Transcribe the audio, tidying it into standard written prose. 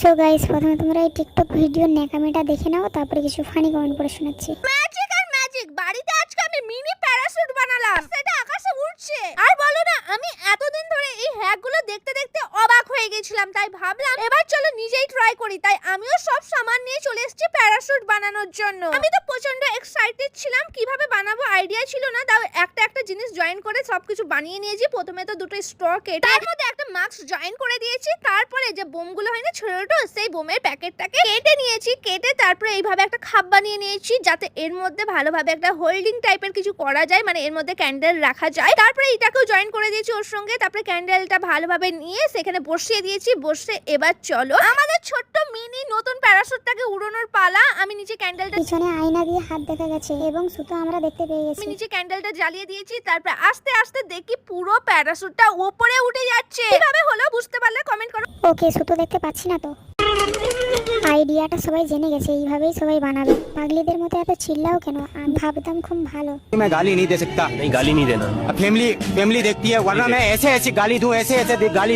So guys, প্রথমে তোমরা এই টিকটক ভিডিও ন্যাকামিটা দেখে নাও, তারপরে কিছু ফানি কমেন্ট করে শোনাচ্ছি। ম্যাজিক আর ম্যাজিক, বাড়িতে আজকে আমি মিনি প্যারাশুট বানালাম, সেটা আকাশে উড়ছে। আর বলো না, আমি এতদিন ধরে এই হ্যাকগুলো দেখতে দেখতে অবাক হয়ে গেছিলাম, তাই ভাবলাম এবার চলো নিজেই ট্রাই করি। তাই আমিও সব সামান নিয়ে চলে এসেছি প্যারাশুট বানানোর জন্য। আমি তো প্রচন্ড এক্সাইটেড ছিলাম, কিভাবে বানাবো আইডিয়া ছিল না, তাও একটা একটা জিনিস জয়েন করে সবকিছু বানিয়ে নিয়েছি। প্রথমে তো দুটো স্ট্র কেটে তার মধ্যে একটা মাস্ক জয়েন করে দিয়েছি, তারপরে যে বোমগুলো হয় না ছোট ছোট, সেই বোমের প্যাকেটটাকে কেটে নিয়েছি। কেটে তারপরে এইভাবে একটা খাপ বানিয়ে নিয়েছি, যাতে এর মধ্যে ভালোভাবে একটা হোল্ডিং টাইপের কিছু করা যায়, মানে এর মধ্যে ক্যান্ডেল রাখা যায়। তারপরে এটাকেও জয়েন করে দিয়েছি ওর সঙ্গে। তারপরে ক্যান্ডেলটা ভালোভাবে নিয়ে সেখানে বসিয়ে দিয়েছি। বসে এবার চলো আমাদের ছোট্ট মিনি নতুন প্যারাশুটটাকে উড়ানোর পালা। আমি নিচে ক্যান্ডেলটা পিছনে আয়না দিয়ে হাত দেখা গেছে এবং সুতো আমরা দেখতে পেয়ে গেছি। আমি নিচে ক্যান্ডেলটা জ্বালিয়ে দিয়েছি। তারপর আস্তে আস্তে দেখি পুরো প্যারাশুটটা উপরে উঠে যাচ্ছে। কিভাবে হলো বুঝতে পারলে কমেন্ট করো। ওকে, সুতো দেখতে পাচ্ছি না তো। আইডিয়াটা সবাই জেনে গেছে, এইভাবেই সবাই বানাবে। পাগলিদের মতো এত চিল্লাও কেন? আমি ভাবতাম খুব ভালো। मैं गाली नहीं दे सकता। नहीं गाली नहीं देना। फैमिली फैमिली देखती है, वरना मैं ऐसे ऐसी गाली दूं, ऐसे ऐसे गाली